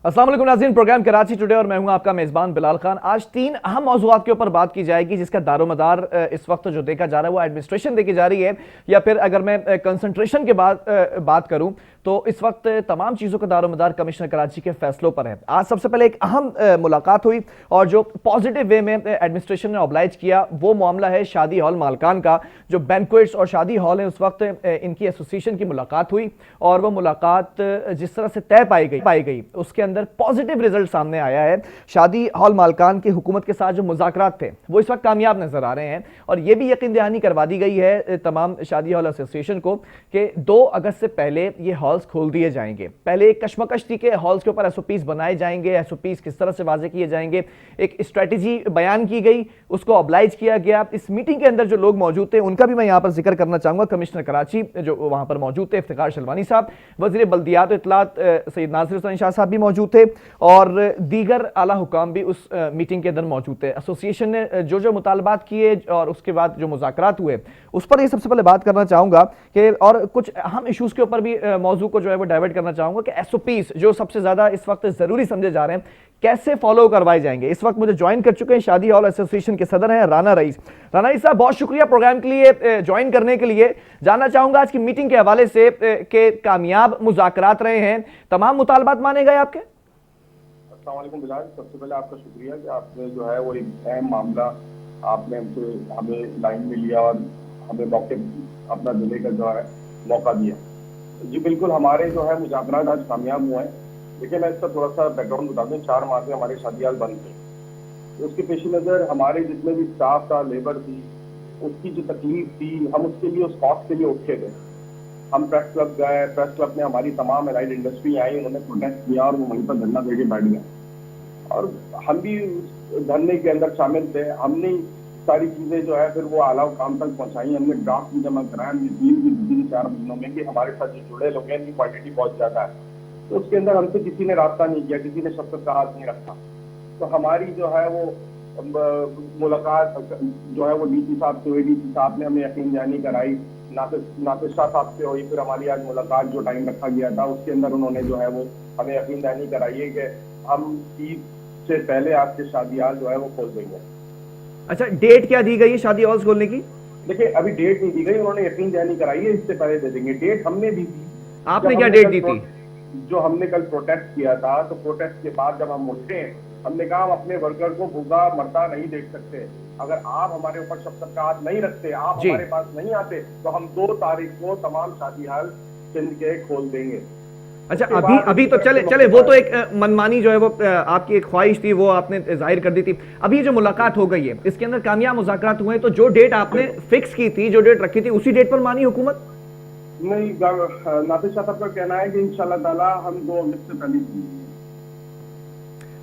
अस्सलाम वालेकुम नाज़रीन, प्रोग्राम कराची टुडे और मैं हूं आपका मेज़बान बिलाल खान। आज 3 अहम मौज़ूआत के ऊपर बात की जाएगी, जिसका दारोमदार इस वक्त जो देखा जा रहा है वो एडमिनिस्ट्रेशन देखी जा रही है, या फिर अगर मैं कंसंट्रेशन के बाद बात करूं तो इस वक्त तमाम चीज़ों का दारोमदार कमिश्नर कराची के फैसलों पर है। आज सबसे पहले एक अहम मुलाकात हुई और जो पॉजिटिव वे में एडमिनिस्ट्रेशन ने ऑब्लाइज किया वो मामला है शादी हॉल मालकान का। जो बैंक्वेट्स और शादी हॉल है उस वक्त इनकी एसोसिएशन की मुलाकात हुई और वो मुलाकात जिस तरह से तय पाई गई उसके अंदर पॉजिटिव रिजल्ट सामने आया है। शादी हॉल मालकान की हुकूमत के साथ जो मुज़ाकरात थे वो इस वक्त कामयाब नजर आ रहे हैं और ये भी यकीन दहानी करवा दी गई है तमाम शादी हॉल एसोसिएशन को कि 2 अगस्त से पहले ये हॉल्स खोल दिए जाएंगे। पहले एक कशमकश थी कि हॉल्स के ऊपर एसओपीज बनाए जाएंगे, एसओपीज किस तरह से वाजे किए जाएंगे, एक स्ट्रेटजी बयान की गई, उसको ऑब्लाइज किया गया। इस मीटिंग के अंदर जो लोग मौजूद थे उनका भी मैं यहां पर जिक्र करना चाहूंगा। कमिश्नर कराची जो वहां पर मौजूद थे इफ्तिखार शलवानी साहब, वजीर बल्दियात और इत्तलात सैयद नासिर हुसैन शाह साहब भी मौजूद थे और दीगर आला हुकाम भी उस मीटिंग के अंदर मौजूद थे। एसोसिएशन ने जो मुतालबात किए और उसके बाद जो मुज़ाकरात हुए उस पर ये सबसे पहले बात करना चाहूंगा कि और कुछ अहम इशूज के ऊपर भी मौजू को जो है वो डाइवर्ट करना चाहूंगा कि एसओपीज जो सबसे ज्यादा इस वक्त जरूरी समझे जा रहे हैं कैसे फॉलो करवाए जाएंगे। इस वक्त मुझे ज्वाइन कर चुके हैं शादी हॉल एसोसिएशन के सदर हैं राना रईस। राना रईस साहब, बहुत शुक्रिया प्रोग्राम के लिए ज्वाइन करने के लिए। जानना चाहूंगा आज की मीटिंग के हवाले से कि कामयाब मुज़ाकरात रहे हैं, तमाम मुतालबात माने गए आपके? अस्सलाम वालेकुम बिलाल, सबसे पहले आपका शुक्रिया कि आपने जो है वो एक अहम मामला आपने हमें लाइन में लिया और हमें मौके अपना देने का जो है मौका दिया। जी बिल्कुल, हमारे जो है मुज़ाकरात आज कामयाब हुए हैं। देखिए, मैं इसका थोड़ा सा बैकग्राउंड बता दूं। 4 माह से हमारे शादी हॉल बंद थे, तो उसके पेश नज़र हमारे जितने भी स्टाफ था, लेबर थी, उसकी जो तकलीफ थी, हम उसके लिए उस कॉस्ट के लिए उठे थे। हम प्रेस क्लब गए, प्रेस क्लब में हमारी तमाम एलाइड इंडस्ट्री आई, उन्होंने प्रोटेस्ट किया और वो वहीं पर धरना देके बैठ गए और हम भी उस धरने के अंदर शामिल थे। हमने सारी चीजें जो है फिर वो आला काम तक पहुंचाई। हमने ड्राफ्ट भी जमा कराया, हमने डील भी दी 4 महीनों में कि हमारे साथ जो जुड़े लोग हैं इनकी क्वांटिटी बहुत ज्यादा है, तो उसके अंदर हमसे किसी ने रास्ता नहीं किया, किसी ने शफकत का हाथ नहीं रखा। तो हमारी जो है वो मुलाकात जो है वो डीसी साहब से हुई। डीसी साहब ने हमें यकीन दहानी कराई, नासिर शाह साहब से हुई। फिर हमारी आज मुलाकात जो टाइम रखा गया था उसके अंदर उन्होंने जो है वो हमें यकीन दहानी कराई है कि हम ईद से पहले आपके शादी हॉल जो है वो खोल देंगे। अच्छा, डेट क्या दी गई है शादी हॉल्स खोलने की? देखिए, अभी डेट नहीं दी गई, उन्होंने यकीन दहानी कराई है इससे पहले दे देंगे। डेट हमने दी थी। आपने क्या डेट दी थी? जो हमने कल प्रोटेस्ट किया था, तो प्रोटेस्ट के बाद जब हम उठे, हमने कहा हम अपने वर्कर को भूखा मरता नहीं देख सकते। अगर आप हमारे ऊपर शफकत का हाथ नहीं रखते, आप हमारे पास नहीं आते, तो हम 2 तारीख को तमाम शादी हॉल सिंध के खोल देंगे। अच्छा, अभी तो चले वो तो एक मनमानी जो है वो आपकी एक ख्वाहिश थी, वो आपने जाहिर कर दी थी। अभी जो मुलाकात हो गई है इसके अंदर कामयाब मुज़ाकरात हुए, तो जो डेट आपने फिक्स की थी, जो डेट रखी थी, उसी डेट पर मानी हुकूमत? नहीं, नासिर शाह साहब का कहना है कि इंशाल्लाह ताला हम 2 अगस्त से पहले।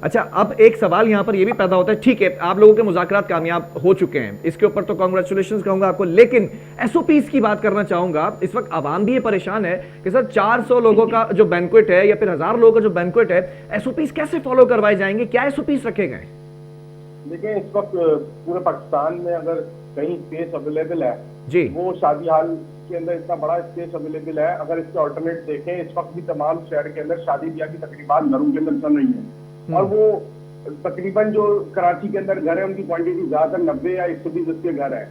अच्छा, अब एक सवाल यहाँ पर यह भी पैदा होता है, ठीक है आप लोगों के मुज़ाकरात कामयाब हो चुके हैं, इसके ऊपर तो कांग्रेचुलेशंस कहूंगा आपको, लेकिन एसओपीज की बात करना चाहूंगा। इस वक्त आवाम भी ये परेशान है कि सर 400 लोगों का जो बैंक्वेट है या फिर 1000 लोगों का जो बैंक्वेट है, एसओपीज कैसे फॉलो करवाए जाएंगे, क्या एसओपीज रखे गए? देखिए, इस वक्त पूरे पाकिस्तान में अगर कहीं स्पेस अवेलेबल है जी, वो शादी हॉल के अंदर इतना बड़ा स्पेस अवेलेबल है। अगर इसके ऑल्टरनेट देखें, इस वक्त भी तमाम शहर के अंदर शादी ब्याह की तकरीबात घरों के अंदर चल रही है और वो तकरीबन जो कराची के अंदर घर है उनकी क्वांटिटी ज्यादातर 90 या 120 के घर है।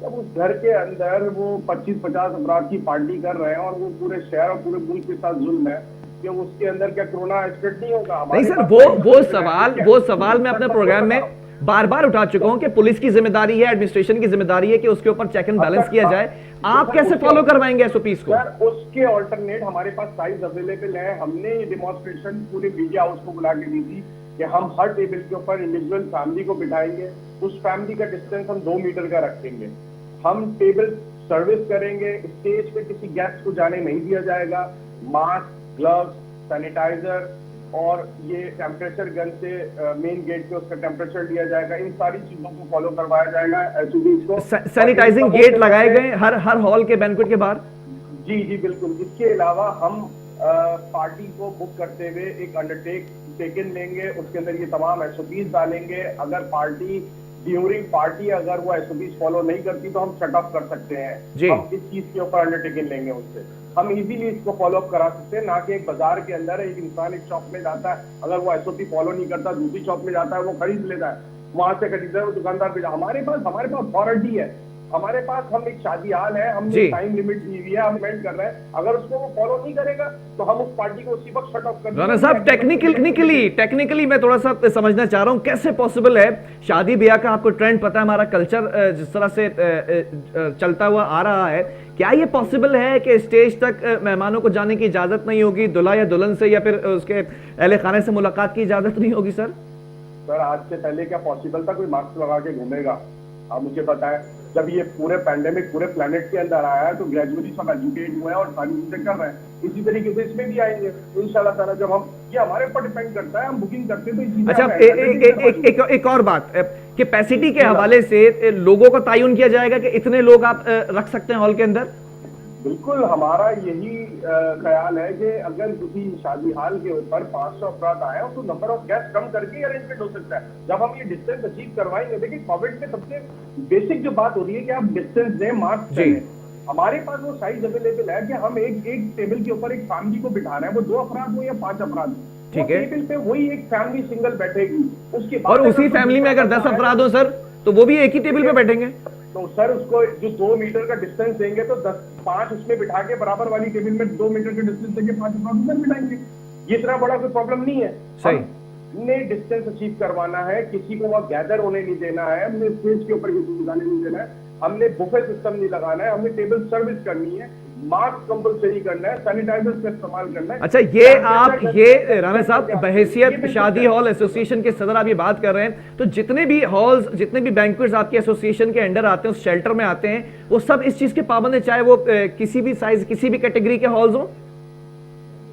जब उस घर के अंदर वो 25-50 अफराद की पार्टी कर रहे हैं और वो पूरे शहर और पूरे मुल्क के साथ जुल्म है कि उसके अंदर क्या कोरोना स्प्रेड नहीं होगा? नहीं सर, वो सवाल मैं अपने प्रोग्राम में बार बार उठा चुका हूं कि पुलिस की जिम्मेदारी है, एडमिनिस्ट्रेशन की जिम्मेदारी है कि उसके ऊपर चेक एंड बैलेंस किया जाए। आप कैसे फॉलो करवाएंगे एसओपीज को? सर, उसके ऑल्टरनेट हमारे पास साइज अवेलेबल है। हमने ये डेमोन्स्ट्रेशन पूरे मीडिया हाउस को बुला के दी थी कि हम हर टेबल के ऊपर इंडिविजुअल फैमिली को बिठाएंगे, उस फैमिली का डिस्टेंस हम 2 मीटर का रखेंगे, हम टेबल सर्विस करेंगे, स्टेज पे किसी गेस्ट को जाने नहीं दिया जाएगा, मास्क, ग्लव्स, सैनिटाइजर और ये टेम्परेचर गन से मेन गेट पे उसका टेम्परेचर लिया जाएगा। इन सारी चीजों को फॉलो करवाया जाएगा एसओपीज को। सैनिटाइजिंग गेट लगाए गए हर हॉल के बैंक्वेट के बाहर? जी बिल्कुल। इसके अलावा हम पार्टी को बुक करते हुए एक टेकन लेंगे, उसके अंदर ये तमाम एसओपीज डालेंगे। अगर पार्टी ड्यूरिंग पार्टी अगर वो एसओपीज फॉलो नहीं करती तो हम शट ऑफ कर सकते हैं। हम इस चीज के ऊपर अंडरटेकिंग लेंगे उससे। हम इजीली इसको फॉलो अप करा सकते हैं, ना कि एक बाजार के अंदर एक इंसान एक शॉप में जाता है, अगर वो एसओपी फॉलो नहीं करता दूसरी शॉप में जाता है, वो खरीद लेता है, वहां से खरीदता है, वो दुकानदार पे हमारे पास अथॉरिटी है, हमारे पास हम एक शादी हाल है, हमने टाइम लिमिट दी हुई है, हम इवेंट कर रहे हैं, अगर उसको वो फॉलो नहीं करेगा तो हम उस पार्टी को उसी वक्त शट ऑफ कर देंगे। राणा साहब टेक्निकली मैं थोड़ा सा समझना चाह रहा हूं, कैसे पॉसिबल है, शादी ब्याह का आपको ट्रेंड पता है, हमारा कल्चर जिस तरह से चलता हुआ आ रहा है, क्या ये पॉसिबल है कि स्टेज तक मेहमानों को जाने की इजाजत नहीं होगी, दुल्हा या दुल्हन से या फिर उसके अहले खाने से मुलाकात की इजाजत नहीं होगी? सर आज से पहले क्या पॉसिबल था कोई मास्क लगा के घूमेगा? आप मुझे बताएं, जब ये पूरे पैंडेमिक पूरे प्लेनेट के अंदर आया है तो ग्रेजुअली सब एजुकेट हुए हैं और सारी चीजें कर रहे हैं, इसी तरीके से इसमें भी आएंगे इंशाल्लाह ताला। जब हम ये हमारे ऊपर डिपेंड करता है, हम बुकिंग करते हैं तो अच्छा, एक और बात, कैपेसिटी के हवाले से लोगों का तयन किया जाएगा कि इतने लोग आप रख सकते हैं हॉल के अंदर? बिल्कुल, हमारा यही ख्याल है कि अगर किसी शादी हाल के ऊपर 500 अफराद आए तो नंबर ऑफ गेस्ट कम करके अरेंजमेंट हो सकता है, जब हम ये डिस्टेंस अचीव करवाएंगे। देखिए कोविड में सबसे बेसिक जो बात हो रही है कि आप डिस्टेंस दें, मास्क पहने। हमारे पास वो साइज अवेलेबल है कि हम एक टेबल के ऊपर एक फैमिली को बिठा रहे हैं, वो 2 अफराद हो या 5 अफराद, ठीक है, टेबल पे वही एक फैमिली सिंगल बैठेगी, उसके बाद और उसी फैमिली में अगर 10 अफराद हो सर तो वो भी एक ही टेबल पे बैठेंगे। तो सर उसको जो 2 मीटर का डिस्टेंस देंगे तो 5 उसमें बिठा के बराबर वाली टेबल में 2 मीटर का डिस्टेंस देंगे, 5 अफराद बिठाएंगे, ये इतना बड़ा कोई प्रॉब्लम नहीं है। सही, हमने डिस्टेंस अचीव करवाना है, किसी को वहां गैदर होने नहीं देना है, हमने स्टेज के ऊपर किसी को जाने नहीं देना है, हमने बुफे सिस्टम नहीं लगाना है, हमने टेबल सर्विस करनी है, मास्क कंपलसरी करना है, सैनिटाइजर का इस्तेमाल करना है। अच्छा, ये राणा साहब बहैसियत शादी हॉल एसोसिएशन के सदर आप ये बात कर रहे हैं, तो जितने भी हॉल्स, जितने भी बैंक्वेट्स आपके एसोसिएशन के अंडर आते हैं, उस शेल्टर में आते हैं, वो सब इस चीज के पाबंद है, चाहे वो किसी भी साइज किसी भी कैटेगरी के हॉल्स हो?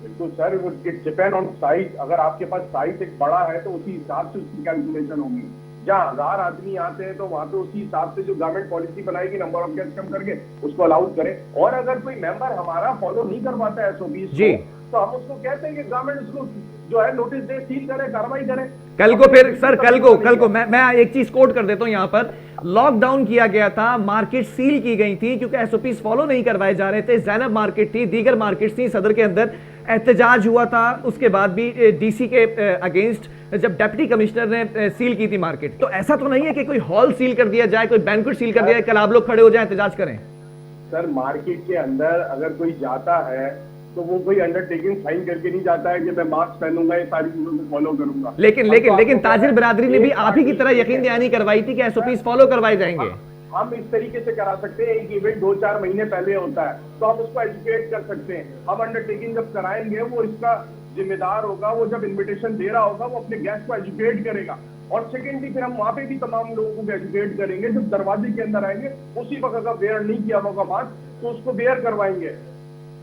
बिल्कुल sir, it depend on size. अगर आपके पास साइज एक बड़ा है तो उसी हिसाब से उसकी कैलकुलेशन होगी। जहाँ 1000 आदमी आते हैं तो वहां पे उसी हिसाब से जो गवर्नमेंट पॉलिसी बनाएगी नंबर ऑफ गेस्ट कम करके उसको अलाउड करें। और अगर कोई मेंबर हमारा फॉलो नहीं कर पाता है एसओपीज को, तो हम उसको कहते हैं कि गवर्नमेंट उसको जो है नोटिस दे, सील करे, कार्रवाई करे। कल को फिर सर कल को मैं एक चीज कोट कर देता हूं, यहां पर लॉकडाउन किया गया था, मार्केट सील की गई थी क्योंकि एसओपीज फॉलो नहीं करवाए जा रहे थे, ज़ैनब मार्केट थी, दीगर मार्केट थी, सदर के अंदर एहतजाज हुआ था, उसके बाद भी डीसी के अगेंस्ट जब डिप्टी कमिश्नर ने सील की थी मार्केट। तो ऐसा तो नहीं है कि कोई हॉल सील कर दिया जाए, कोई बैंक्वेट सील कर दिया जाए, कल आप लोग खड़े हो जाए एहतजाज करें? सर मार्केट के अंदर अगर कोई जाता है तो वो कोई अंडरटेकिंग साइन करके नहीं जाता है कि मैं मास्क पहनूंगा, ये सारी चीजों को फॉलो करूंगा। लेकिन ताजिर बिरादरी ने भी आप ही की तरह यकीन दहानी करवाई थी कि एसओपीज फॉलो करवाए जाएंगे। हम इस तरीके से करा सकते हैं, एक इवेंट 2-4 महीने पहले होता है तो हम उसको एजुकेट कर सकते हैं। हम अंडरटेकिंग जब कराएंगे वो इसका जिम्मेदार होगा, वो जब इन्विटेशन दे रहा होगा वो अपने गेस्ट को एजुकेट करेगा। और सेकेंडली फिर हम वहां पे भी तमाम लोगों को एजुकेट करेंगे, जब दरवाजे के अंदर आएंगे उसी वक्त अगर वेयर नहीं किया होगा मास्क तो उसको वेयर करवाएंगे,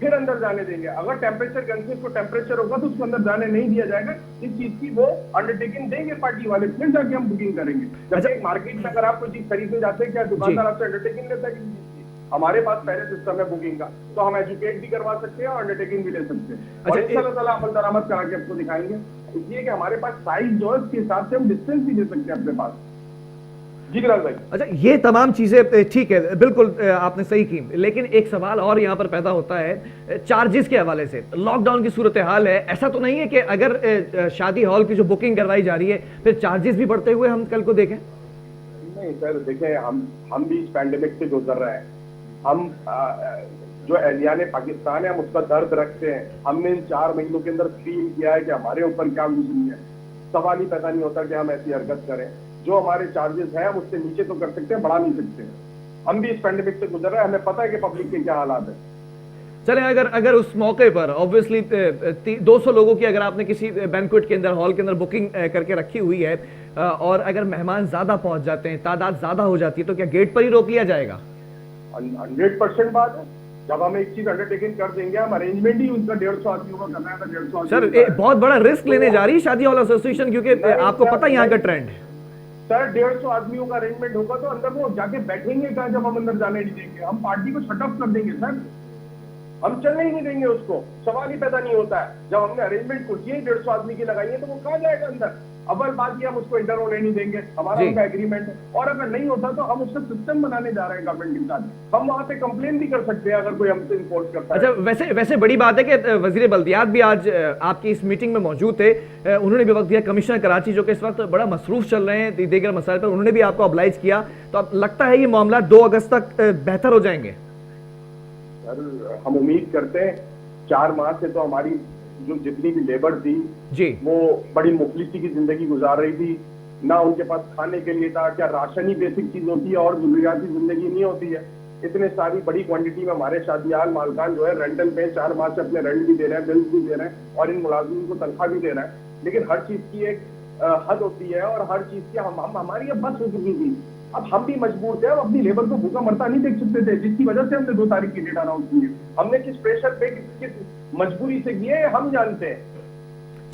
फिर अंदर जाने देंगे। अगर टेम्परेचर कंसिस को टेम्परेचर होगा तो उसको अंदर जाने नहीं दिया जाएगा। इस चीज की वो अंडरटेकिंग देंगे पार्टी वाले, फिर जाके हम बुकिंग करेंगे। जैसे एक मार्केट में अगर आप कोई चीज खरीदने जाते हैं, क्या दुकानदार आपसे अंडरटेकिंग लेता है किसी चीज की? हमारे पास पहले सिस्टम है बुकिंग का, तो हम एजुकेट भी करवा सकते हैं और अंडरटेकिंग भी ले सकते हैं। और इंशाल्लाह अमल दरामद करा के आपको दिखाएंगे, इसलिए कि हमारे पास साइज जो है उसके हिसाब से हम डिस्टेंस भी दे सकते हैं अपने पास। जी बिलाल भाई। अच्छा, ये तमाम चीजें ठीक है, बिल्कुल आपने सही की, लेकिन एक सवाल और यहां पर पैदा होता है चार्जेस के हवाले से। लॉकडाउन की सूरत हाल है, ऐसा तो नहीं है कि अगर शादी हॉल की जो बुकिंग करवाई जा रही है फिर चार्जेस भी बढ़ते हुए हम कल को देखें? नहीं सर, देखें हम भी इस पैंडेमिक से गुजर रहे हैं। हम जो एहलियान पाकिस्तान है हम उसका दर्द रखते हैं। हमने इन 4 महीनों के अंदर फील किया है कि हमारे ऊपर क्या गुजरी है। सवाल ही पैदा नहीं होता कि हम ऐसी हरकत करें। जो हमारे चार्जेस हैं हम उससे नीचे तो कर सकते हैं, बढ़ा नहीं सकते। हम भी इस पैंडेमिक से गुजर रहे हैं, हमें पता है कि पब्लिक के क्या हालात है। चले, अगर उस मौके पर ऑब्वियसली 200 लोगों की अगर आपने किसी बैंक्वेट के अंदर, हॉल के अंदर बुकिंग करके रखी हुई है और अगर मेहमान ज्यादा पहुंच जाते हैं, तादाद ज्यादा हो जाती है, तो क्या गेट पर ही रोक लिया जाएगा? 100% बात है। जब हम एक चीज अंडरटेकिंग कर देंगे, हम अरेंजमेंट ही उनका 150 आदमियों का करना है, 150 सर बहुत बड़ा रिस्क लेने जा रही है शादी हॉल एसोसिएशन, क्योंकि आपको पता है यहाँ का ट्रेंड है। सर 150 आदमियों का अरेंजमेंट होगा तो अंदर वो जाके बैठेंगे कहाँ जब हम अंदर जाने नहीं देंगे? हम पार्टी को शट ऑफ कर देंगे सर, हम चलने ही नहीं देंगे उसको। सवाल ही पैदा नहीं होता है। जब हमने अरेंजमेंट कुर्सियां 150 आदमी की लगाई है तो वो कहाँ जाएगा अंदर? अव्वल बात की हम उसको इंटर होने नहीं देंगे, हमारा जी। उनका एग्रीमेंट है, और अगर नहीं होता तो हम उसका सिस्टम बनाने जा रहे हैं गवर्नमेंट के साथ। हम वहां पे कंप्लेन भी कर सकते हैं अगर कोई हमसे इन्फोर्स करता अच्छा, है। वैसे वैसे बड़ी बात है कि वजीर बल्दियात भी आज आपकी इस मीटिंग में मौजूद थे। उन्होंने भी वक्त दिया, कमिश्नर कराची जो कि इस वक्त बड़ा मसरूफ चल रहे हैं दीगर मसाइल पर, उन्होंने भी आपको ऑब्लाइज किया। तो अब लगता है ये मामला 2 अगस्त तक बेहतर हो जाएंगे? सर हम उम्मीद करते हैं, 4 माह से तो हमारी जो जितनी भी लेबर थी जी। वो बड़ी मुफलिसी की जिंदगी गुजार रही थी, ना उनके पास खाने के लिए था, क्या राशन ही बेसिक चीज होती है और जरूरियाती जिंदगी नहीं होती है। इतने सारी बड़ी क्वांटिटी में हमारे शादियाल मालकान जो है रेंटल पे 4 माह से अपने रेंट भी दे रहे हैं, बिल्स भी दे रहे हैं और इन मुलाजिम को तनख्वाह भी दे रहे हैं, लेकिन हर चीज की एक हद होती है और हर चीज की हमारी अब बस हो चुकी थी। अब हम भी मजबूर थे, अब अपनी लेबर को भूखा मरता नहीं देख सकते थे, जिसकी वजह से हमने 2 तारीख की डेट अनाउंस की है। हमने किस प्रेशर पे किस मजबूरी से किए हम जानते हैं।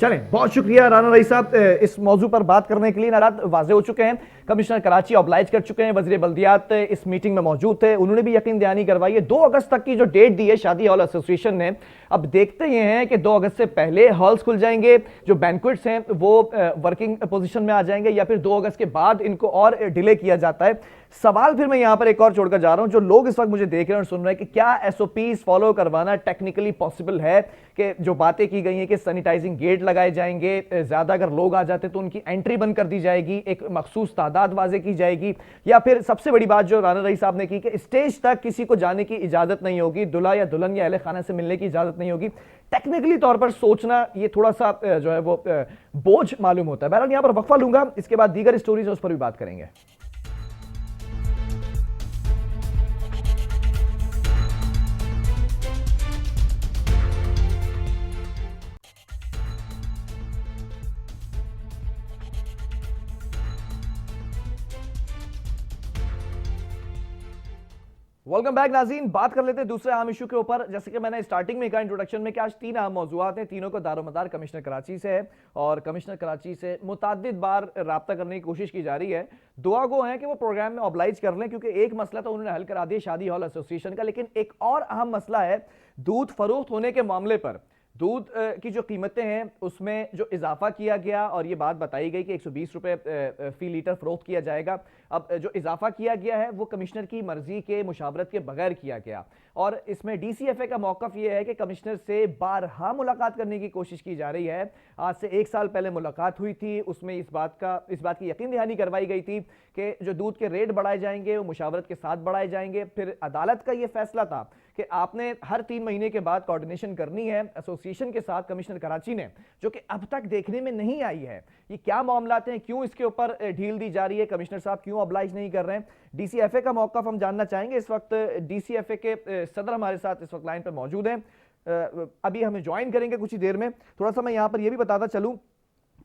चलें, बहुत शुक्रिया राना रईस साहब इस मौजू पर बात करने के लिए। नाराज वाजे हो चुके हैं, कमिश्नर कराची ऑब्लाइज कर चुके हैं, वजीर बल्दियात इस मीटिंग में मौजूद थे, उन्होंने भी यकीन दहानी करवाई है। 2 अगस्त तक की जो डेट दी है शादी हॉल एसोसिएशन ने, अब देखते ये हैं कि 2 अगस्त से पहले हॉल्स खुल जाएंगे, जो बैंक्वेट्स हैं वो वर्किंग पोजीशन में आ जाएंगे, या फिर 2 अगस्त के बाद इनको और डिले किया जाता है। सवाल फिर मैं यहां पर एक और छोड़कर जा रहा हूं, जो लोग इस वक्त मुझे देख रहे हैं और सुन रहे हैं कि क्या एसओपीज फॉलो करवाना टेक्निकली पॉसिबल है, कि जो बातें की गई हैं कि सैनिटाइजिंग गेट लगाए जाएंगे, ज्यादा अगर लोग आ जाते तो उनकी एंट्री बंद कर दी जाएगी, एक मखसूस तादाद वाजे की जाएगी, या फिर सबसे बड़ी बात जो राना रईस साहब ने की कि स्टेज तक किसी को जाने की इजाजत नहीं होगी, दुल्हा या दुल्हन या अहले खाना से मिलने की इजाजत नहीं होगी। टेक्निकली तौर पर सोचना ये थोड़ा सा जो है वो बोझ मालूम होता है। बहरहाल यहां पर वक्फा लूंगा, इसके बाद दीगर स्टोरीज उस पर भी बात करेंगे। वेलकम बैक नाज़रीन, बात कर लेते हैं दूसरे अहम इशू के ऊपर। जैसे कि मैंने स्टार्टिंग में कहा इंट्रोडक्शन में कि आज 3 अहम मौजूआत हैं, तीनों का दारोमदार कमिश्नर कराची से है और कमिश्नर कराची से मुतअद्दिद बार राब्ता करने की कोशिश की जा रही है। दुआ गो है कि वो प्रोग्राम में ऑब्लाइज कर लें, क्योंकि एक मसला तो उन्होंने हल करा दिया शादी हॉल एसोसिएशन का, लेकिन एक और अहम मसला है दूध फरोख्त होने के मामले पर। दूध की जो कीमतें हैं उसमें जो इजाफा किया गया और ये बात बताई गई कि 120 रुपए फी लीटर फरोख्त किया जाएगा। अब जो इजाफा किया गया है वो कमिश्नर की मर्जी के मुशावरत के बगैर किया गया, और इसमें डीसीएफए का मौकफ ये है कि कमिश्नर से बारहा मुलाकात करने की कोशिश की जा रही है। आज से 1 साल पहले मुलाकात हुई थी, उसमें इस बात की यकीन दहानी करवाई गई थी कि जो दूध के रेट बढ़ाए जाएंगे वो मुशावरत के साथ बढ़ाए जाएंगे। फिर अदालत का ये फैसला था कि आपने हर 3 महीने के बाद कोऑर्डिनेशन करनी है एसोसिएशन के साथ, कमिश्नर कराची ने, जो कि अब तक देखने में नहीं आई है। ये क्या मामलात हैं, क्यों इसके ऊपर ढील दी जा रही है, कमिश्नर साहब क्यों ऑब्लाइज नहीं कर रहे हैं? डीसीएफए का मौकफ हम जानना चाहेंगे। इस वक्त डीसीएफए के सदर हमारे साथ इस वक्त लाइन पर मौजूद हैं, अभी हमें ज्वाइन करेंगे कुछ ही देर में। थोड़ा सा मैं यहां पर यह भी बताता चलूं,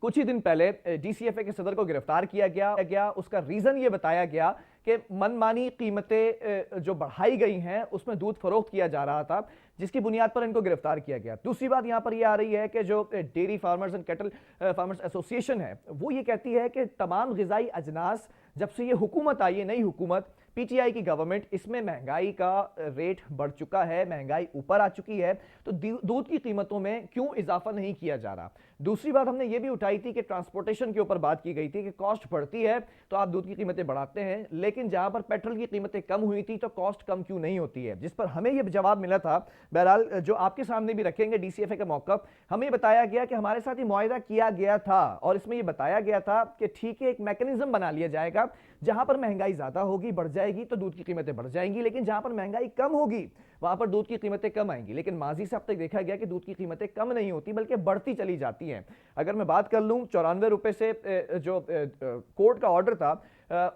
कुछ ही दिन पहले डीसीएफए के सदर को गिरफ्तार किया गया। उसका रीजन ये बताया गया कि मनमानी कीमतें जो बढ़ाई गई हैं उसमें दूध फरोख्त किया जा रहा था, जिसकी बुनियाद पर इनको गिरफ्तार किया गया। दूसरी बात यहां पर यह आ रही है कि जो dairy farmers and cattle farmers association है वो ये कहती है कि तमाम ग़िज़ाई अजनास, जब से ये हुकूमत आई है, नई हुकूमत पीटीआई की गवर्नमेंट, इसमें महंगाई का रेट बढ़ चुका है, महंगाई ऊपर आ चुकी है, तो दूध की कीमतों में क्यों इजाफा नहीं किया जा रहा। दूसरी बात हमने ये भी उठाई थी कि ट्रांसपोर्टेशन के ऊपर बात की गई थी कि कॉस्ट बढ़ती है तो आप दूध की कीमतें बढ़ाते हैं, लेकिन जहां पर पेट्रोल की कीमतें कम हुई थी तो कॉस्ट कम क्यों नहीं होती है, जिस पर हमें यह जवाब मिला था। बहरहाल जो आपके सामने भी रखेंगे डीसीएफए का मौकफ, हमें बताया गया कि हमारे साथ ये मुआहिदा किया गया था और इसमें यह बताया गया था कि ठीक है, एक मैकेनिज्म बना लिया जाएगा, जहां पर महंगाई ज्यादा होगी, बढ़ जाएगी तो दूध की कीमतें बढ़ जाएंगी, लेकिन जहां पर महंगाई कम होगी वहां पर दूध की कीमतें कम आएंगी। लेकिन माजी से अब तक देखा गया कि दूध की कीमतें कम नहीं होती बल्कि बढ़ती चली जाती हैं। अगर मैं बात कर लूं 94 रुपए से जो कोर्ट का ऑर्डर था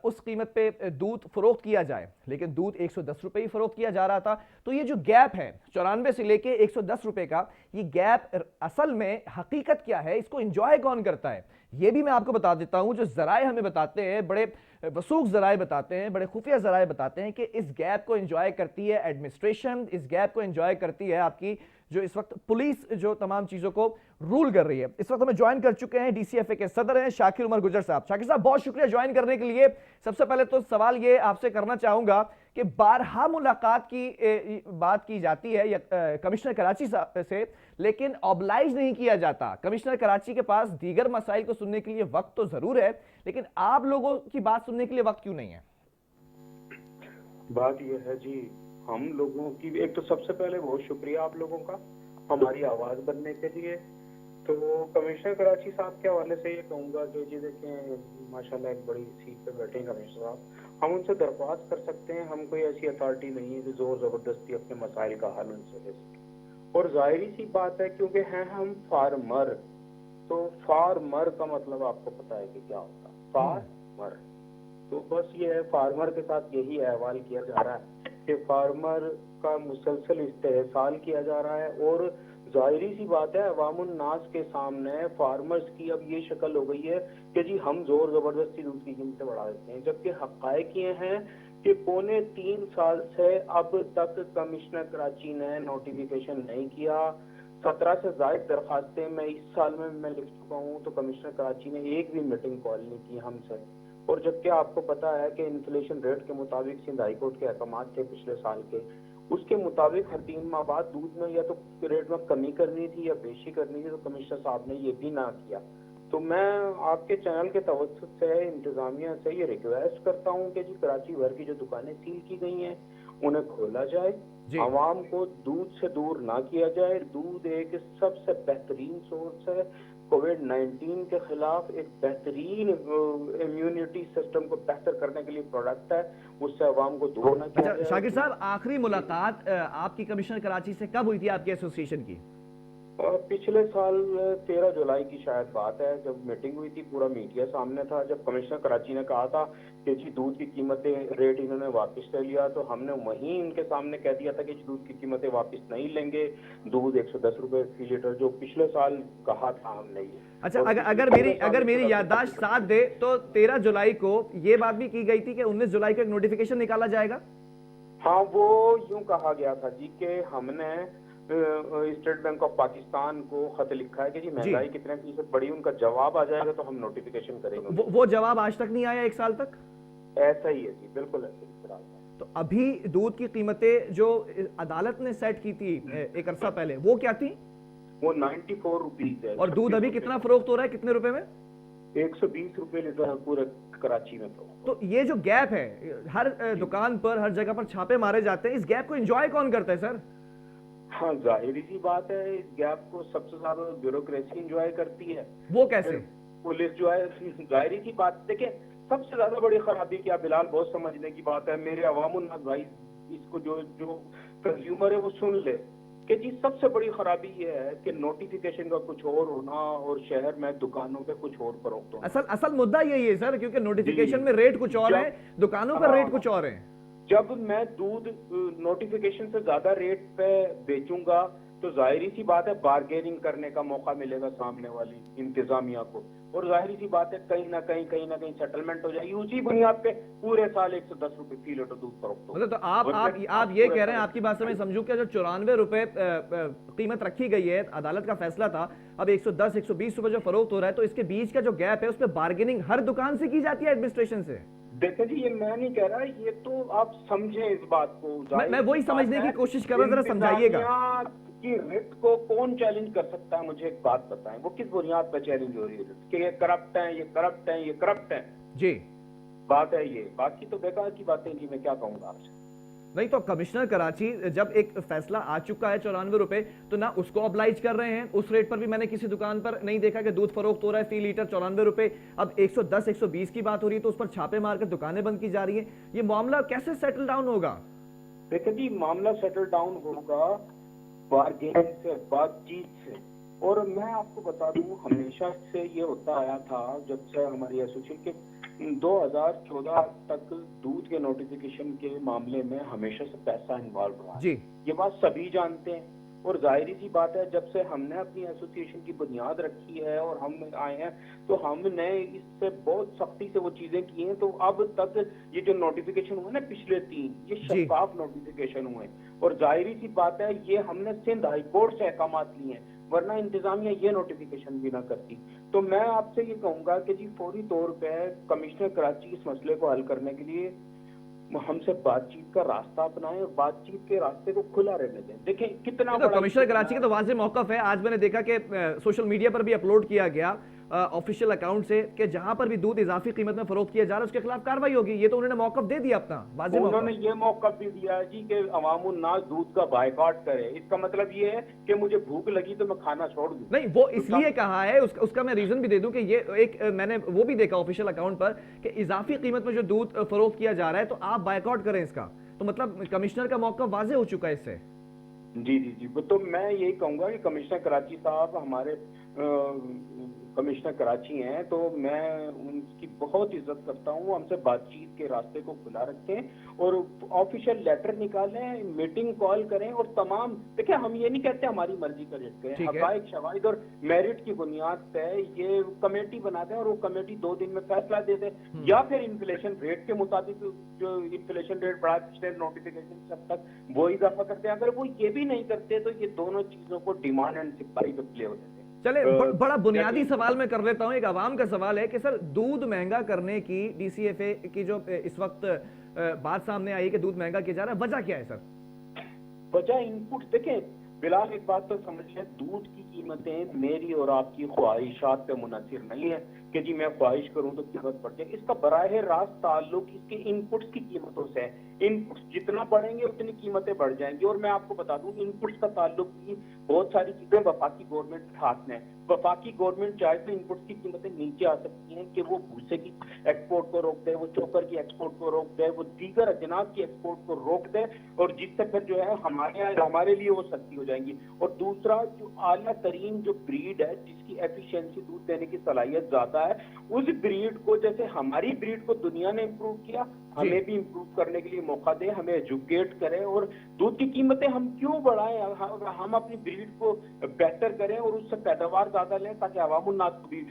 उस कीमत पे दूध फरोख्त किया जाए, लेकिन दूध 110 रुपए ही फरोख्त किया जा रहा था। तो ये जो गैप है 94 से लेके 110 रुपए का, ये गैप असल में हकीकत क्या है, इसको एंजॉय कौन करता है, ये भी मैं आपको बता देता हूं। जो जराए हमें बताते हैं, बड़े वसूख जराए बताते हैं, बड़े खुफिया जराए बताते हैं कि इस गैप को एंजॉय करती है एडमिनिस्ट्रेशन, इस गैप को एंजॉय करती है आपकी जो इस वक्त पुलिस जो तमाम चीजों को रूल कर रही है। इस वक्त हमें ज्वाइन कर चुके हैं डीसीएफए के सदर हैं शाकिर उमर गुजर साहब। शाकिर साहब बहुत शुक्रिया ज्वाइन करने के लिए। सबसे पहले तो सवाल ये आपसे करना चाहूंगा कि बारहा मुलाकात की बात की जाती है या कमिश्नर कराची से, लेकिन ऑब्लाइज नहीं किया जाता। कमिश्नर कराची के पास दीगर मसाइल को सुनने के लिए वक्त तो जरूर है, लेकिन आप लोगों की बात सुनने के लिए वक्त क्यों नहीं है? बात यह है जी, हम लोगों की एक तो सबसे पहले बहुत शुक्रिया आप लोगों का हमारी आवाज बनने के लिए। तो कमिश्नर कराची साहब के हवाले से ये कहूंगा कि जी देखें, माशाल्लाह एक बड़ी सीट पे बैठे हैं कमिश्नर साहब, हम उनसे दरख्वास्त कर सकते हैं, हम कोई ऐसी अथॉरिटी नहीं है जो जोर जबरदस्ती अपने मसाइल का हल उनसे ले सके। और जाहिर सी बात है क्योंकि हैं हम फार्मर, तो फार्मर का मतलब आपको पता है कि क्या होता है, फार्मर। तो बस ये है, फार्मर के साथ यही अहवाल किया जा रहा है कि फार्मर का मुसलसल इस्तेहसाल किया जा रहा है। और जाहिरी सी बात है, अवामुन नास के सामने फार्मर्स की अब ये शक्ल हो गई है कि जी हम जोर जबरदस्ती दूध की कीमतें बढ़ा देते हैं, जबकि हकायक ये हैं कि 2.25 साल से अब तक कमिश्नर कराची ने नोटिफिकेशन नहीं किया। 17 से ज्यादा दरखास्तें मैं इस साल में मैं लिख चुका हूँ, तो कमिश्नर कराची ने एक भी मीटिंग कॉल नहीं की हमसे। और जबकि आपको पता है कि इन्फ्लेशन रेट के मुताबिक सिंध हाई कोर्ट के अहकाम थे पिछले साल के, उसके मुताबिक हर 3 माह बाद दूध में या तो रेट में कमी करनी थी या बेशी करनी थी, तो कमिश्नर साहब ने ये भी ना किया। तो मैं आपके चैनल के तवज्जुह से इंतजामिया से ये रिक्वेस्ट करता हूँ कि जी कराची भर की जो दुकानें सील की गई हैं उन्हें खोला जाए, आवाम को दूध से दूर ना किया जाए। दूध एक सबसे बेहतरीन सोर्स है, कोविड-19 के खिलाफ एक बेहतरीन इम्यूनिटी सिस्टम को बेहतर करने के लिए प्रोडक्ट है, उससे आवाम को दूर ना किया जाए। शाकिर साहब, आखिरी मुलाकात आपकी कमिश्नर कराची से कब हुई थी आपकी एसोसिएशन की? पिछले साल 13 जुलाई की शायद बात है, जब मीटिंग हुई थी, पूरा मीडिया सामने था, जब कमिश्नर कराची ने कहा था कि जी दूध की कीमतें रेट इन्होंने वापस ले लिया, तो हमने वहीं इनके सामने कह दिया था कि दूध की कीमतें वापस नहीं लेंगे, दूध 110 रुपए फी लीटर जो पिछले साल कहा था हमने ये। अच्छा, अगर मेरी याददाश्त साथ दे तो 13 जुलाई को ये बात भी की गई थी कि 19 जुलाई को एक नोटिफिकेशन निकाला जाएगा। हाँ, वो यूं कहा गया था जी कि हमने स्टेट बैंक ऑफ पाकिस्तान को खत लिखा है कि जी महंगाई कितने फीसद बढ़ी, उनका जवाब आ जाएगा तो हम नोटिफिकेशन करेंगे। वो जवाब आज तक नहीं आया, 1 साल तक ऐसा ही है जी, बिल्कुल ऐसे ही। तो अभी दूध की कीमतें जो अदालत ने सेट की थी एक अरसा पहले, वो क्या थी? वो 94 रुपीज है। और दूध अभी कितना फरोख्त हो रहा है, कितने रुपए में? 120 रुपए लीटर पूरे कराची में। तो ये जो गैप है, हर दुकान पर हर जगह पर छापे मारे जाते हैं, इस गैप को एंजॉय कौन करता है सर? हाँ, जाहिर सी बात है, इस गैप को सबसे ज्यादा ब्यूरोक्रेसी एंजॉय करती है। वो कैसे? पुलिस जो है, जाहिर सी बात देखिए, सबसे ज्यादा बड़ी खराबी क्या बिलाल, बहुत समझने की बात है, मेरे अवामुन्नास भाई इसको जो कंज्यूमर है वो सुन ले कि जी सबसे बड़ी खराबी ये है कि नोटिफिकेशन का कुछ और होना और शहर में दुकानों पे कुछ और फरोख्त होना। असल मुद्दा यही है सर, क्योंकि नोटिफिकेशन में रेट कुछ और है, दुकानों पर रेट कुछ और है। जब मैं दूध नोटिफिकेशन से ज्यादा रेट पे बेचूंगा तो जाहिर सी बात है बार्गेनिंग करने का मौका मिलेगा सामने वाली इंतजामिया को, और जाहिर सी बात है कहीं ना कहीं सेटलमेंट हो जाएगी, उसी बुनियाद पे पूरे साल 110 रुपए फी लीटर दूध फरोख्त होगा। मतलब तो आप ये कह रहे हैं, आपकी बात से मैं समझूं कि जो 94 रुपए कीमत रखी गई है, अदालत का फैसला था, अब 110 120 रुपए जो फरोख्त हो रहा है, तो इसके बीच का जो गैप है उस पर बार्गेनिंग हर दुकान से की जाती है एडमिनिस्ट्रेशन से? देखिए जी, ये मैं नहीं कह रहा, ये तो आप समझें इस बात को। मैं वही समझने की कोशिश कर रहा हूं, जरा समझाइएगा कि रिट को कौन चैलेंज कर सकता है, मुझे एक बात बताएं, वो किस बुनियाद पर चैलेंज हो रही है कि ये करप्ट है, ये करप्ट है, ये करप्ट है जी, बात है ये, बाकी तो बेकार की बातें जी, मैं क्या कहूंगा आपसे। नहीं तो कमिश्नर कराची जब एक फैसला आ चुका है 94 रुपए, तो ना उसको ऑब्लाइज कर रहे हैं, उस रेट पर भी मैंने किसी दुकान पर नहीं देखा कि दूध फरोख्त हो रहा है फी लीटर 94 रुपए। अब 110 120 की बात हो रही है तो उस पर छापे मारकर दुकानें बंद की जा रही है, ये मामला कैसे सेटल डाउन होगा? देखिए जी, मामला सेटल डाउन होगा बार्गेनिंग से, बातचीत से। और मैं आपको बता दूं, हमेशा से ये होता आया था जब से हमारी एसोसिएशन के 2014 तक दूध के नोटिफिकेशन के मामले में हमेशा से पैसा इन्वॉल्व रहा जी, ये बात सभी जानते हैं। और जाहिर सी बात है, जब से हमने अपनी एसोसिएशन की बुनियाद रखी है और हम आए हैं, तो हमने इससे बहुत सख्ती से वो चीजें की हैं। तो अब तक ये जो नोटिफिकेशन हुए ना पिछले 3, ये शफाफ नोटिफिकेशन हुए, और जाहिर सी बात है ये हमने सिंध हाई कोर्ट से अहकाम लिए हैं, वरना इंतजामिया ये नोटिफिकेशन भी ना करती। तो मैं आपसे ये कहूंगा कि जी फौरी तौर पे कमिश्नर कराची इस मसले को हल करने के लिए हमसे बातचीत का रास्ता अपनाएं और बातचीत के रास्ते को खुला रहने दें। देखें कितना ये तो बड़ा कमिश्नर इशू कराची का तो वाज़ेह मौकफ है। आज मैंने देखा कि सोशल मीडिया पर भी अपलोड किया गया ऑफिशियल अकाउंट से कि जहां पर भी दूध इजाफी कीमत में फरोख्त किया जा रहा है उसके खिलाफ कार्रवाई होगी। ये तो उन्होंने मौकफ दे दिया अपना, वाज़ेह उन्होंने मौकफ। ये मौका भी दिया है जी कि अवामुन्नास दूध का बायकॉट करे। इसका मतलब ये है कि मुझे भूख लगी तो मैं खाना छोड़ दूं। नहीं, वो इसलिए कहा है, उसका मैं रीजन भी दे दूं कि ये एक मैंने वो भी देखा ऑफिशियल अकाउंट पर कि इजाफी कीमत में जो दूध फरोख्त किया जा रहा है तो आप बायकॉट करें इसका। तो मतलब कमिश्नर का मौका वाज़ेह हो चुका है इससे। जी जी जी, तो मैं यही कहूंगा कि कमिश्नर कराची साहब हमारे कमिश्नर कराची हैं, तो मैं उनकी बहुत इज्जत करता हूँ। हमसे बातचीत के रास्ते को खुला रखें और ऑफिशियल लेटर निकालें, मीटिंग कॉल करें और तमाम, देखिए हम ये नहीं कहते हमारी मर्जी का रेट करें, ठीक है। हकायक शवाहिद और मेरिट की बुनियाद पे ये कमेटी बना दें और वो कमेटी 2 दिन में फैसला दे दे, या फिर इन्फ्लेशन रेट के मुताबिक जो इन्फ्लेशन रेट बढ़ा पिछले नोटिफिकेशन से अब तक वो इजाफा करते हैं। अगर वो ये भी नहीं करते तो ये दोनों चीजों को डिमांड एंड सप्लाई पे प्ले हो जाते हैं। चले बड़ा बुनियादी सवाल मैं कर लेता हूं। एक आवाम का सवाल है कि सर दूध महंगा करने की डीसीएफए की जो इस वक्त बात सामने आई है कि दूध महंगा किया जा रहा है, वजह क्या है सर? वजह इनपुट देखें बिलाल, एक बात तो समझ लें, दूध की कीमतें मेरी और आपकी ख्वाहिशात पे मुनसिर नहीं है कि जी मैं ख्वाहिश करूं तो कीमत बढ़ जाए। इसका बराह रास्त ताल्लुक इसके इनपुट्स की कीमतों से है। इनपुट्स जितना बढ़ेंगे उतनी कीमतें बढ़ जाएंगी। और मैं आपको बता दूं इनपुट्स का ताल्लुक भी बहुत सारी चीजें वफाकी गवर्नमेंट के हाथ में है। वफाकी गवर्नमेंट चाहे तो इनपुट्स की कीमतें नीचे आ सकती हैं कि वो भूसे की एक्सपोर्ट को रोक दे, वो चोकर की एक्सपोर्ट को रोक दे, वो दीगर अजनास की एक्सपोर्ट को रोक दे, और जिससे फिर जो है हमारे लिए वो सस्ती हो जाएंगी। और दूसरा, जो आला तरीन जो ब्रीड है जिसकी एफिशिएंसी दूध देने की सलाहियत ज्यादा है, उस ब्रीड को, जैसे हमारी ब्रीड को दुनिया ने इम्प्रूव किया, हमें भी इम्प्रूव करने के लिए मौका दे, हमें एजुकेट करें और दूध की कीमतें हम क्यों बढ़ाएं, हम अपनी ब्रीड को बेहतर करें और उससे पैदावार ज्यादा लें ताकि अवामुन्नास को भी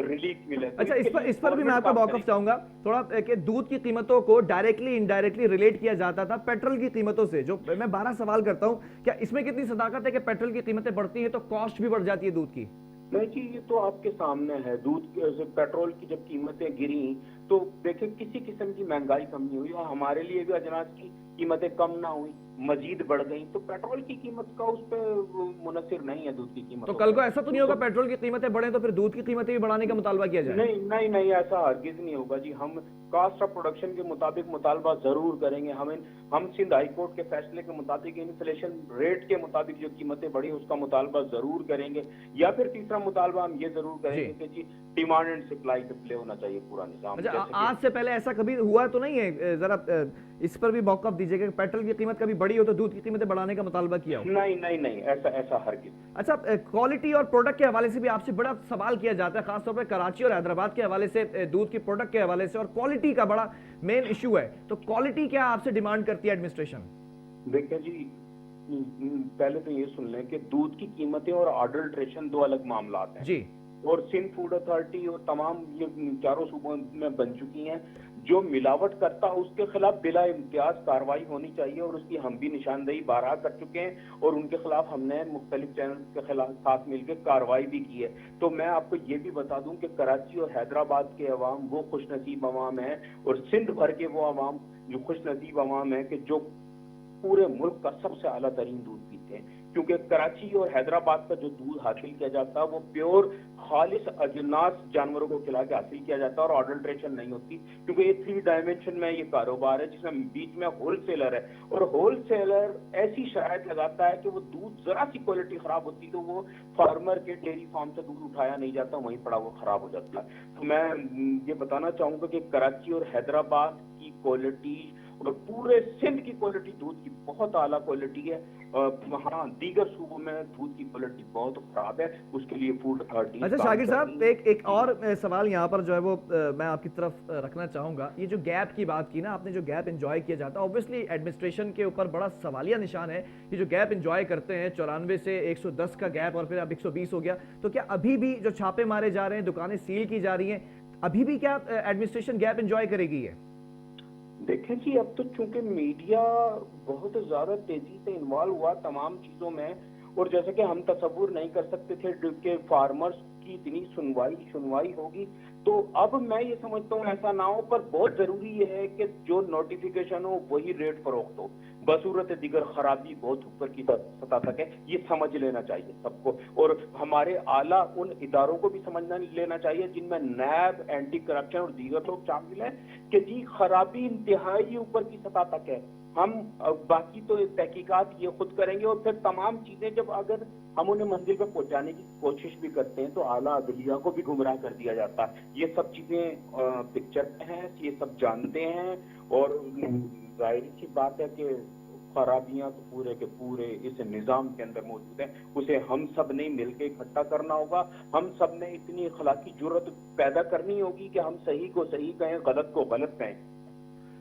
रिलीफ मिले। अच्छा, इस पर भी मैं आपका मौकफ चाहूंगा थोड़ा कि दूध की कीमतों को डायरेक्टली इनडायरेक्टली रिलेट किया जाता था पेट्रोल की कीमतों से। जो मैं 12 सवाल करता हूं, क्या इसमें कितनी सदाकत है कि पेट्रोल की कीमतें बढ़ती हैं तो कॉस्ट भी बढ़ जाती है दूध की? नहीं जी, ये तो आपके सामने है। पेट्रोल की जब कीमतें गिरी तो देखिए किसी किस्म की महंगाई कम नहीं हुई और हमारे लिए भी अजनास की कीमतें कम ना हुई, मजीद बढ़ गई। तो पेट्रोल की कीमत का उस पर मुनसिर नहीं है दूध की कीमत। तो कल को ऐसा तो नहीं होगा पेट्रोल की कीमतें बढ़े तो फिर दूध की कीमतें भी बढ़ाने का मुतालबा किया जाए? नहीं नहीं नहीं, ऐसा हरगिज नहीं होगा जी। हम कास्ट ऑफ प्रोडक्शन के मुताबिक मुतालबा जरूर करेंगे। हम सिंध हाई कोर्ट के फैसले के मुताबिक इन्फ्लेशन रेट के मुताबिक जो कीमतें बढ़ी उसका मुतालबा जरूर करेंगे। या फिर तीसरा मुतालबा हम ये जरूर करेंगे कि जी डिमांड एंड सप्लाई पे प्ले होना चाहिए पूरा निजाम। अच्छा, आज से पहले ऐसा कभी हुआ तो नहीं है? जरा इस पर भी मौकफ दीजिएगा। पेट्रोल की कीमत कभी बढ़ी हो तो दूध की कीमतें बढ़ाने का मुतालबा किया हो? नहीं नहीं नहीं, ऐसा हरगिज। अच्छा, क्वालिटी और प्रोडक्ट के हवाले से भी आपसे बड़ा सवाल किया जाता है, खासतौर पर कराची और हैदराबाद के हवाले से, दूध की प्रोडक्ट के हवाले से, और क्वालिटी का बड़ा मेन इशू है। तो क्वालिटी क्या आपसे डिमांड करती है एडमिनिस्ट्रेशन? देखिए जी, पहले तो ये सुन लें कि दूध की कीमतें और अडल्ट्रेशन दो अलग मामला हैं जी। और सिंध फूड अथॉरिटी और तमाम ये चारों सूबों में बन चुकी हैं। जो मिलावट करता है उसके खिलाफ बिला इम्तियाज कार्रवाई होनी चाहिए और उसकी हम भी निशानदेही बारहा कर चुके हैं और उनके खिलाफ हमने मुख्तलिफ चैनल के खिलाफ साथ मिलकर कार्रवाई भी की है। तो मैं आपको ये भी बता दूं कि कराची और हैदराबाद के अवाम वो खुशनसीब अवाम है और सिंध भर के वो अवाम जो खुशनसीब अवाम है कि जो पूरे मुल्क का सबसे आला तरीन दूध पीते हैं। क्योंकि कराची और हैदराबाद का जो दूध हासिल किया जाता है वो प्योर खालिस अजनास जानवरों को खिला के हासिल किया जाता है और अडल्ट्रेशन नहीं होती। क्योंकि ये 3 डायमेंशन में ये कारोबार है जिसमें बीच में होलसेलर है और होलसेलर ऐसी शराइत लगाता है कि वो दूध जरा सी क्वालिटी खराब होती तो वो फार्मर के डेयरी फार्म से दूध उठाया नहीं जाता, वहीं पड़ा वो खराब हो जाता है। तो मैं ये बताना चाहूंगा कि कराची और हैदराबाद की क्वालिटी और पूरे सिंध की क्वालिटी दूध की बहुत आला क्वालिटी है। वहाँ दीगर सूबों में दूध की क्वालिटी बहुत खराब है, उसके लिए फूड अथॉरिटी। अच्छा शाकिर साहब, एक और सवाल यहाँ पर जो है वो मैं आपकी तरफ रखना चाहूंगा। ये जो गैप की बात की ना आपने, जो गैप एंजॉय किया जाता है, ऑब्वियसली एडमिनिस्ट्रेशन के ऊपर बड़ा सवालिया निशान है। ये जो गैप एंजॉय करते हैं 94 से 110 का गैप और फिर अब 120 हो गया, तो क्या अभी भी जो छापे मारे जा रहे हैं, दुकानें सील की जा रही हैं, अभी भी क्या एडमिनिस्ट्रेशन गैप एंजॉय करेगी? है देखें जी, अब तो चूंकि मीडिया बहुत ज्यादा तेजी से इन्वॉल्व हुआ तमाम चीजों में और जैसे कि हम तसव्वुर नहीं कर सकते थे कि फार्मर्स की इतनी सुनवाई होगी। तो अब मैं ये समझता हूँ ऐसा ना हो, पर बहुत जरूरी ये है कि जो नोटिफिकेशन हो वही रेट फरोख्त हो। बसूरत दिगर खराबी बहुत ऊपर की सतह तक है, ये समझ लेना चाहिए सबको। और हमारे आला उन इदारों को भी समझना लेना चाहिए जिनमें नैब, एंटी करप्शन और दीगर लोग शामिल हैं, कि जी खराबी इंतहाई ऊपर की सतह तक है। हम बाकी तो तहकीकात ये खुद करेंगे, और फिर तमाम चीजें जब अगर हम उन्हें मंजिल पर पहुंचाने की कोशिश भी करते हैं तो आला अदलिया को भी गुमराह कर दिया जाता है। ये सब चीजें पिक्चर में हैं, ये सब जानते हैं, और जाहिर सी बात है कि खराबियां तो पूरे के पूरे इस निजाम के अंदर मौजूद हैं। उसे हम सब ने मिलकर इकट्ठा करना होगा। हम सब ने इतनी अखलाकी जुर्रत पैदा करनी होगी कि हम सही को सही कहें, गलत को गलत कहें।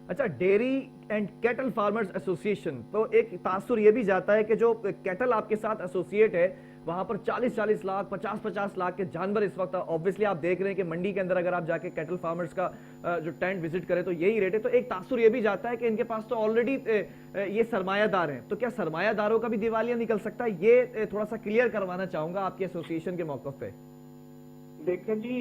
अच्छा, dairy and cattle farmers association, तो एक तासुर ये भी जाता है कि जो कैटल आपके साथ एसोसिएट है वहां पर 40-40 लाख 50-50 लाख के जानवर इस वक्त ऑब्वियसली आप देख रहे हैं कि मंडी के अंदर अगर आप जाके कैटल फार्मर्स का जो टेंट विजिट करें तो यही रेट है। तो एक तासुर ये भी जाता है कि इनके पास तो ऑलरेडी ये सरमायादार हैं, तो क्या सरमायादारों का भी दिवालिया निकल सकता है? ये थोड़ा सा क्लियर करवाना चाहूंगा आपके एसोसिएशन के मौकफ पे। देखें जी,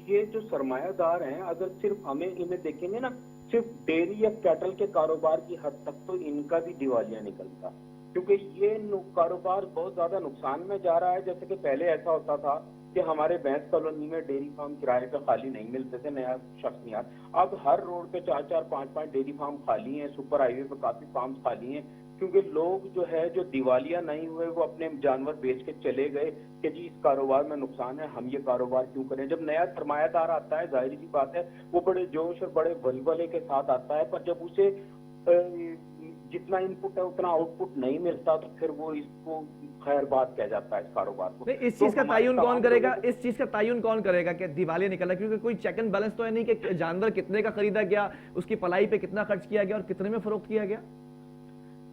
ये जो सरमायादार हैं, अगर सिर्फ हमें इन्हें देखेंगे ना, सिर्फ डेयरी या कैटल के कारोबार की हद तक, तो इनका भी दिवालिया निकलता, क्योंकि ये कारोबार बहुत ज्यादा नुकसान में जा रहा है। जैसे कि पहले ऐसा होता था कि हमारे भैंस कॉलोनी में डेयरी फार्म किराए पे खाली नहीं मिलते थे, नया शख्सियात। अब हर रोड पे 4-4, 5-5 डेयरी फार्म खाली हैं, सुपर हाईवे पे काफी फार्म खाली हैं, क्योंकि लोग जो है जो दिवालिया नहीं हुए वो अपने जानवर बेच के चले गए कि जी इस कारोबार में नुकसान है, हम ये कारोबार क्यों करें। जब नया सरमायादार आता है, जाहिर सी बात है वो बड़े जोश और बड़े वलवले के साथ आता है, पर जब उसे जितना इनपुट है उतना आउटपुट नहीं मिलता तो फिर वो इसको खैर बात कह जाता है इस कारोबार को। नहीं, इस चीज का तायुन कौन करेगा? इस चीज का तायुन कौन करेगा कि दिवालिया निकला? क्योंकि कोई चेक एंड बैलेंस तो है नहीं कि जानवर कितने का खरीदा गया, उसकी पलाई पे कितना खर्च किया गया और कितने में फरोख्त किया गया।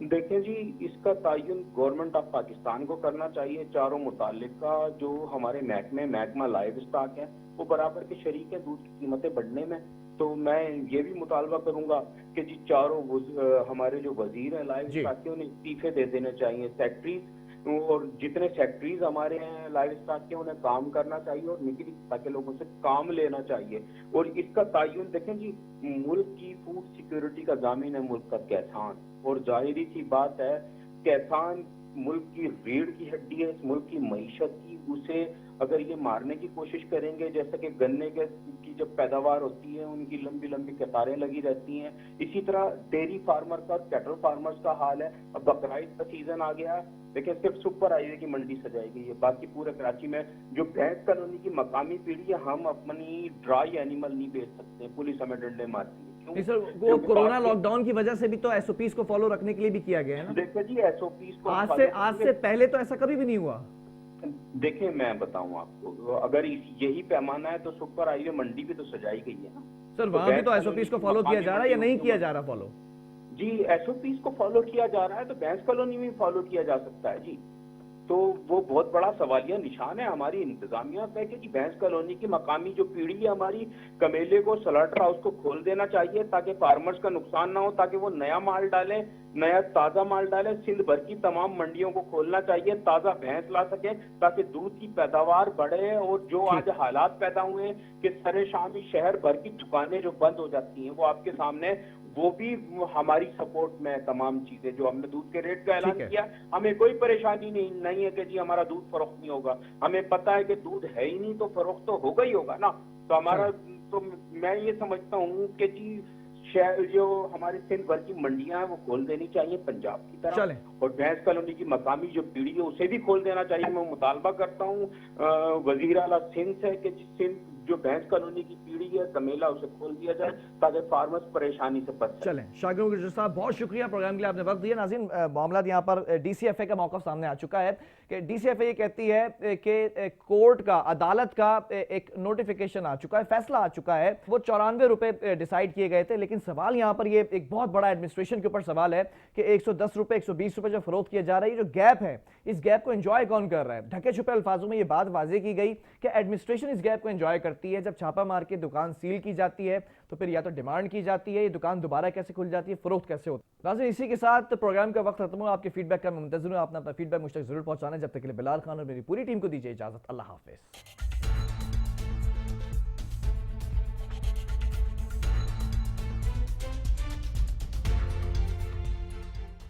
देखें जी, इसका तायुन गवर्नमेंट ऑफ पाकिस्तान को करना चाहिए। चारों मुतालिका जो हमारे महकमा लाइव स्टॉक है वो बराबर के शरीक है दूध की कीमतें बढ़ने में। तो मैं ये भी मुतालबा करूंगा कि जी चारों हमारे जो वजीर हैं लाइव स्टॉक के, उन्हें इस्तीफे दे देने चाहिए। सेक्रेटरीज और जितने सेक्रेटरीज हमारे हैं लाइव स्टॉक के, उन्हें काम करना चाहिए और निजी सतह के लोगों से काम लेना चाहिए। और इसका तायुन देखें जी, मुल्क की फूड सिक्योरिटी का जामिन है मुल्क का किसान, और जाहिर सी बात है किसान मुल्क की रीढ़ की हड्डी है, इस मुल्क की मईशत की। उसे अगर ये मारने की कोशिश करेंगे, जैसे कि गन्ने की जब पैदावार होती है उनकी लंबी लंबी कतारें लगी रहती हैं, इसी तरह डेयरी फार्मर का, कैटल फार्मर्स का हाल है। अब बकराईद का सीजन आ गया है, लेकिन सिर्फ सुपर हाईवे की मंडी सजाई गई है, बाकी पूरे कराची में जो भैंस कॉलोनी की मकामी पीढ़ी है, हम अपनी ड्राई एनिमल नहीं बेच सकते, पुलिस हमें डंडे मारती है। नहीं सर, वो कोरोना लॉकडाउन की वजह से भी तो एसओपीज को फॉलो रखने के लिए भी किया गया है ना। देखिए जी, एसओपीज को आज से पहले तो ऐसा कभी भी नहीं हुआ। देखिए मैं बताऊं आपको, अगर यही पैमाना है तो सुपर हाईवे मंडी भी तो सजाई गई है ना सर, वहां भी तो एसओपीज को फॉलो किया जा रहा है या नहीं किया जा रहा फॉलो? जी एसओपीज को फॉलो किया जा रहा है, तो भैंस कॉलोनी में फॉलो किया जा सकता है जी। तो वो बहुत बड़ा सवालिया निशान है हमारी इंतजामिया पे कि भैंस कॉलोनी की मकामी जो पीढ़ी है हमारी, कमेले को, स्लॉटर हाउस को खोल देना चाहिए ताकि फार्मर्स का नुकसान ना हो, ताकि वो नया माल डालें, नया ताजा माल डालें। सिंध भर की तमाम मंडियों को खोलना चाहिए, ताजा भैंस ला सके ताकि दूध की पैदावार बढ़े। और जो आज हालात पैदा हुए हैं कि सरे शामी शहर भर की दुकानें जो बंद हो जाती हैं, वो आपके सामने, वो भी हमारी सपोर्ट में तमाम चीजें। जो हमने दूध के रेट का ऐलान किया, हमें कोई परेशानी नहीं है कि जी हमारा दूध फरोख्त नहीं होगा। हमें पता है कि दूध है ही नहीं तो फरोख्त तो होगा ही होगा ना। तो हमारा, तो मैं ये समझता हूँ कि जी जो हमारे सिंध भर की मंडियां हैं वो खोल देनी चाहिए पंजाब की तरह, और भैंस कॉलोनी की मकामी जो पीढ़ी है उसे भी खोल देना चाहिए। मैं मुतालबा करता हूँ वजीर आला सिंध से कि सिंध जो भैंस कॉलोनी की पीढ़ी है कमेला, उसे खोल दिया जाए ताकि फार्मर्स परेशानी से बच सकें। चलें, शाकिर गुजर साहब बहुत शुक्रिया प्रोग्राम के लिए आपने वक्त दिया। नाज़रीन, मामला यहाँ पर डीसीएफए का मौक़िफ़ सामने आ चुका है कि डीसीएफए ये कहती है कि कोर्ट का, अदालत का एक नोटिफिकेशन आ चुका है, फैसला आ चुका है। वो 94 रुपए डिसाइड किए गए थे, लेकिन सवाल यहाँ पर ये एक बहुत बड़ा एडमिनिस्ट्रेशन के ऊपर सवाल है कि 110 रुपए 120 रुपए जो फरोख्त किया जा रहा है, ये जो गैप है, इस गैप को एंजॉय कौन कर रहा है? ढके छुपे अल्फाजों में ये बात वाजे की गई कि एडमिनिस्ट्रेशन इस गैप को एंजॉय करती है। जब छापा मार के दुकान सील की जाती है तो फिर या तो डिमांड की जाती है, ये दुकान दोबारा कैसे खुल जाती है, फरोख्त कैसे होती है। नाज़रीन, इसी के साथ प्रोग्राम का वक्त खत्म हुआ। आपके फीडबैक का मैं मुंतज़िर हूं, आपने अपना फीडबैक मुझ तक जरूर पहुंचाना। जब तक के लिए बिलाल खान और मेरी पूरी टीम को दीजिए इजाजत। अल्लाह हाफिज।